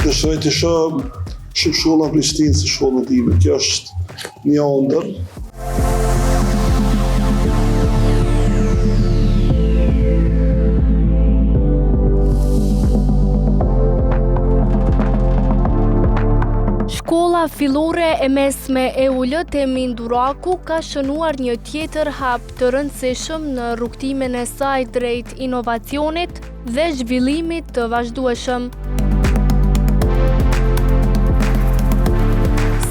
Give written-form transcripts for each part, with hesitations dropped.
dëshiroj të shoh shumë shkolla në Prishtinë si shkollën time. Kjo është një ëndër. Shkolla fillore e mesme e ullët e Minduraku ka shënuar një tjetër hap të rëndësishëm në rrugtimin e saj drejt inovacionit dhe zhvillimit të vazhdueshëm.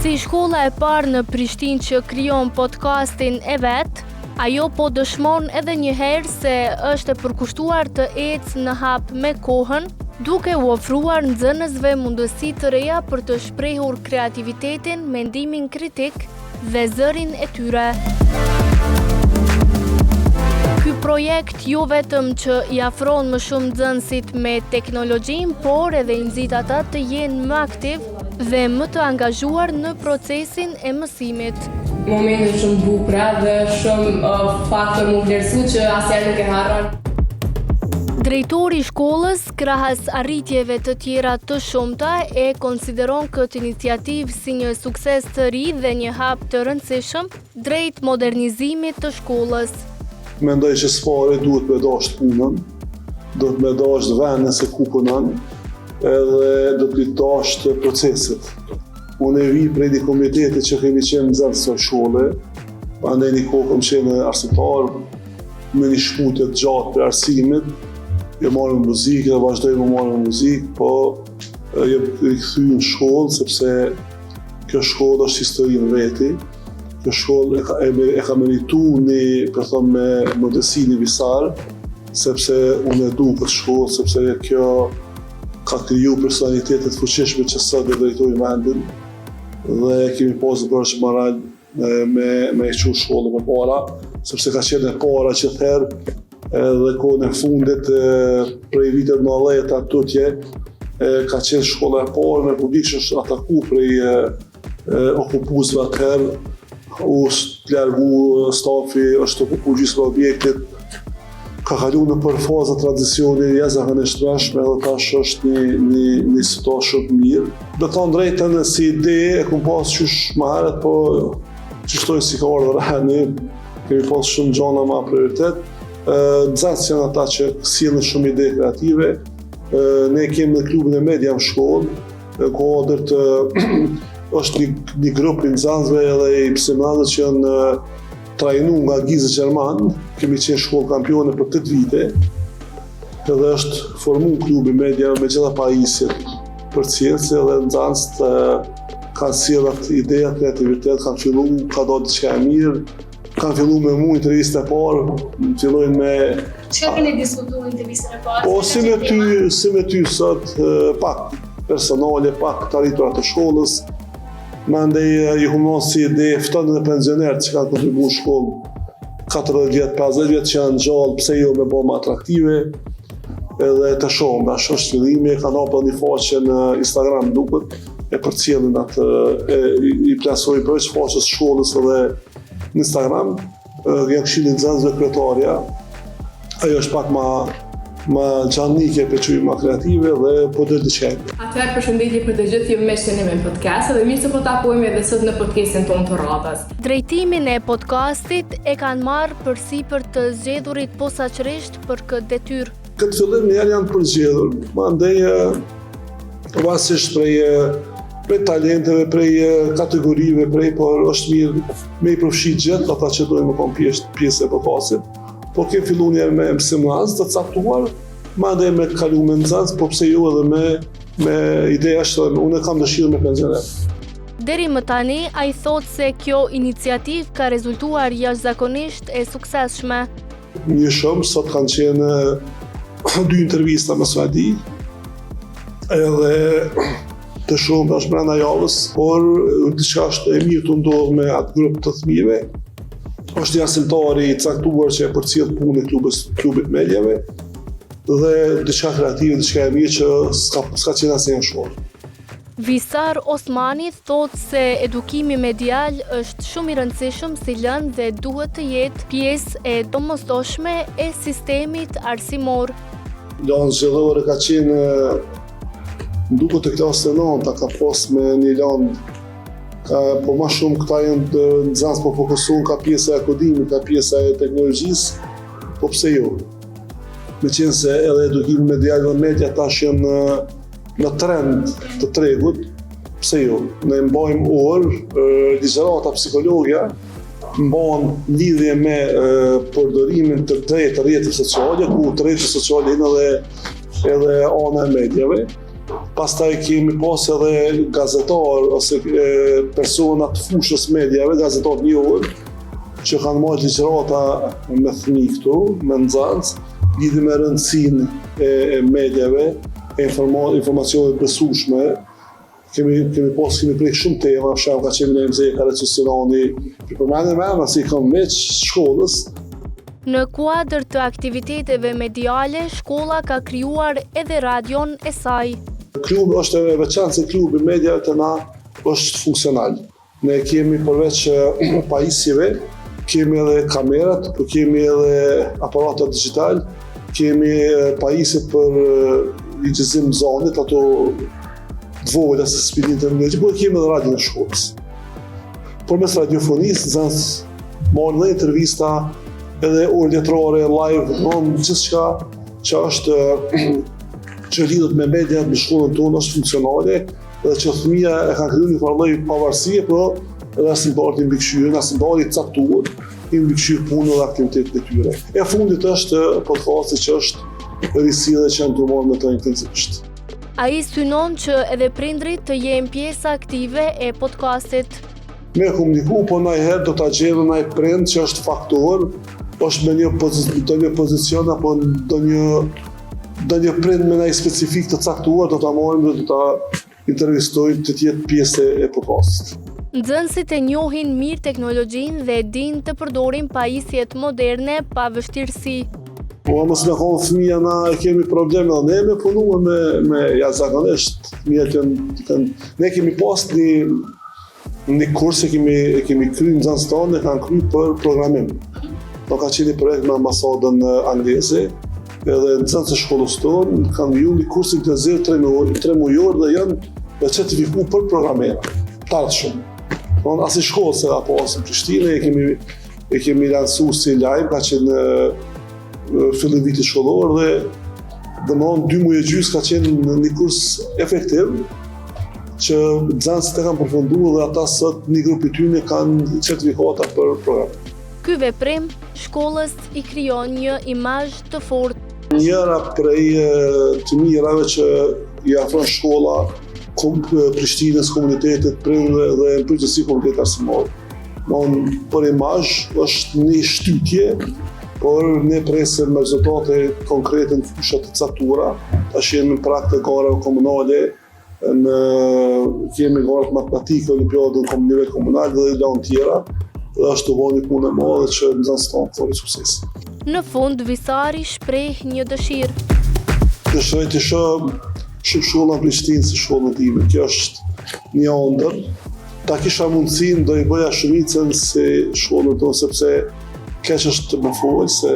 Si shkolla e parë në Prishtinë që krijon podcastin e vet, ajo po dëshmon edhe një herë se është e përkushtuar të ecë në hap me kohën, duke u ofruar nxënësve mundësi të reja për të shprehur kreativitetin, mendimin kritik dhe zërin e tyre. Ky projekt jo vetëm që i afron më shumë nxënësit me teknologjinë, por edhe i nxit ata të jenë më aktiv dhe më të angazhuar në procesin e mësimit. Momentet shumë bukura dhe shumë faktor më vlerësu që asnjëherë nuk e harron. Drejtori i shkollës, krahas arritjeve të tjera të shumta, e konsideron këtë iniciativë si një sukses të ri dhe një hap të rëndësishëm drejt modernizimit të shkollës. Mendoj që s'pari duhet me dashur punën, duhet me dashur vendin se ku punon, edhe do të dashur proceset. Unë vi prej një komiteti që kemi qenë nxënës së shkolle, andaj një kohë kam qenë arsimtar me një shkputje të gjatë për arsimit. Jo marrëm muzikë dhe vazhdojmë të marrëm muzikë, po jam rikthyer në shkollë sepse kjo shkollë është histori në veti. Kjo shkollë e ka merituar me modestinë visar, sepse unë e du këtë shkollë, sepse kjo ka kriju personalitetet fuqishme që sot e drejtojnë vendin dhe kemi pasur përshë moral me e qu shkollën për para, sepse ka qenë e para që thërë edhe kohën e fundit prej vitet 90 tutje ka qenë shkolla e parë me publik që është ataku prej okupuesve atëherë, u largu stafi, është okupu gjysmë objektit, ka kalu në për faza tradicioni jashtëzakonishtshme edhe tash është një situatë shumë mirë. Do të thonë drejtën si ide e kam pas qysh më herët, po qyshtoj si ka ardhur ne kemi pas shumë gjana më prioritet. Nxënësit janë ata që sjellin shumë ide kreative. Ne kemi në klubin e media në shkollë, kuadër të është një grup i nxënësve edhe i psemadhëve që janë trajnuar nga Gizë Gjerman. Kemi qenë shkollë kampione për 8 vite. Edhe është formuar klubi media me gjitha pajisjet për cilësi edhe nxënësit kanë sjellë ideja, kreativitet, kanë filluar, ka dalë diçka e mirë. Kanë filluar me mua intervistën e parë, fillojnë me... Çka keni diskutuar intervistën e parë? Po, si me ty sot, pak personale, pak të arritura të shkollës. Mandej ju humon si ide ftonë dhe pensionerët që kanë kontribuar në shkollë 40 vjet, 50 vjet që janë gjallë, pse jo me bëma atraktive, edhe të shohim, dash është fillimi, kanë hapur një faqe në Instagram duket, e përcjellin atë, i plasoj brez faqes shkollës edhe në Instagram, janë këshillin nxënësve kryetarja. Ajo është pak ma gjallnike, ma kreative dhe po dhe diçka. Atëherë përshëndetje për të gjithë ju me shënimin podcast dhe mirë se po takojmë edhe sot në podcastin tonë të radhës. Drejtimin e podcastit e kanë marrë përsipër të zgjedhurit posaçërisht për këtë detyrë. Këtë fillim njerë janë përzgjedhur, mandej vasisht prej talenteve, prej kategorive, por është mirë me i përfshit gjithë ata që dojnë më konë pjesë e podcastit. Po kemi filluar njerë me mësimdhënës të caktuar, mandej me të kalu me nxënës, po pse jo edhe me ideja është unë kam dëshirë me pensioner. Deri më tani, ai thotë se kjo iniciativë ka rezultuar jashtëzakonisht e suksesshme. Një shumë, sot kanë qenë 2 intervista më svadi, edhe të shumë është brenda javës, por diçka është e mirë të ndodhë me atë grup të fëmijëve. Është një asimtari i caktuar që e përcjell punën e klubit mediave dhe diçka kreative, diçka e mirë që s'ka qenë asnjë në shkollë. Visar Osmani thotë se edukimi medial është shumë i rëndësishëm si lëndë dhe duhet të jetë pjesë e domosdoshme e sistemit arsimor. Lanë zgjedhore ka qenë Nduket të klasës e 9 ka pas me një landë, po ma shumë këta jenë nxënës po fokusuar ka pjesa e kodimit, ka pjesa e teknologjisë, po pse jo? Me qenë se edhe edukimi medial dhe media tash janë në trend të tregut, pse jo? Ne mbajmë orë, ligjërata psikologja, mbajnë lidhje me përdorimin të drejtë të rrjeteve sociale, ku të rrjetet sociale janë edhe ana e medjave. Pastaj kemi pas edhe gazetar ose persona të fushës medjave, gazetar njohur, që kanë marrë ligjërata me fëmijë këtu, me nxënës, lidhje me rëndësinë e medjave, informacionet besueshme. Kemi prek shumë tema, për shembull ka qenë Emze Karaçosinani, përmendem emra si kam veç shkollës. Në kuadër të aktiviteteve mediale, shkolla ka krijuar edhe radion e saj. Klubi është e veçantë se klubi mediave të na është funksional. Ne kemi përveç pajisjeve, kemi edhe kamerat, po kemi edhe aparatat digital, kemi pajisje për ligjëzim zonit, ato dvogla se spilin të mëngjesit, po kemi edhe radion e shkollës. Përmes radiofonisë, nxënës marrin dhe intervista, edhe orë letrore, live, gjithçka që është që lidhet me media në shkollën tonë është funksionale dhe që fëmija e kanë kriju një farë lloj pavarësie, por edhe as ndalë i mbikëqyrë, as ndalë i caktuar, i mbikëqyrë punën dhe aktivitetet e tyre. E fundit është podcasti që është risillje që janë të marrë me të intensivisht. Ai synon që edhe prindrit të jenë pjesë aktive e podcastit. Me komuniku, po ndonjëherë do ta gjejmë ndonjë prind që është faktor, është me një pozicion apo ndonjë prind me ndonjë specifik të caktuar, do ta marrim dhe do ta intervistojmë të jetë pjesë e podcastit. Nxënësit e njohin mirë teknologjinë dhe dinë të përdorin pajisjet moderne pa vështirësi. Po mos me thonë fëmija na kemi probleme dhe ne me punuar me jashtëzakonisht. Ne kemi pas një kurs e kemi kryer nxënësit tonë, kanë kryer për programim. Do ka qenë projekt me ambasadën angleze, edhe nxënësit e shkollës tonë kanë viju një kurs intensiv 3 mujor dhe janë certifikuar për programera. Tartë shumë. As i shkollës se ka pas në Prishtinë, e kemi lansuar si live, ka qenë fillim viti shkollor dhe domthonë 2 muaj e gjys ka qenë një kurs efektiv që nxënësit e kanë përfunduar dhe ata sot një grup i tyre kanë certifikata për program. Ky veprim shkollës i krijon një imazh të fortë. Njëra prej të mirave që i afron shkolla Prishtinës, komunitetit, prindërve dhe në përgjithësi komunitetit arsimor. Për imazh është një shtytje, por ne presim rezultate konkrete në fushat të caktuara. Tash jemi në prag të garave komunale, kemi garat matematike, olimpiadën nivel komunal dhe lanë tjera. Dhe është të bëjë një punë e madhe që nxënësit tonë të thori sukses. Në fund, Visari shpreh një dëshirë. Dëshiroj të shoh shkolla në Prishtinë si shkollën time. Kjo është një ëndër. Ta kisha mundësinë do i bëja shumicën si shkollën tonë, sepse keq është të më folë se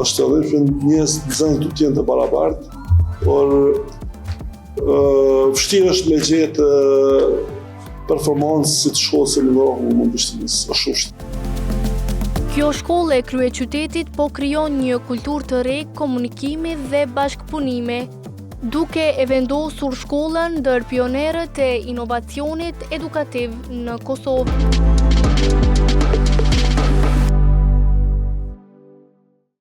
është edhe për nxënës du të jenë të barabartë, por vështirë është me gjetë performancë si të shkollës e në Prishtinës, është shumë vështirë. Kjo shkollë e kryeqytetit po krijon një kulturë të re komunikimi dhe bashkëpunimi, duke e vendosur shkollën ndër pionerët e inovacionit edukativ në Kosovë.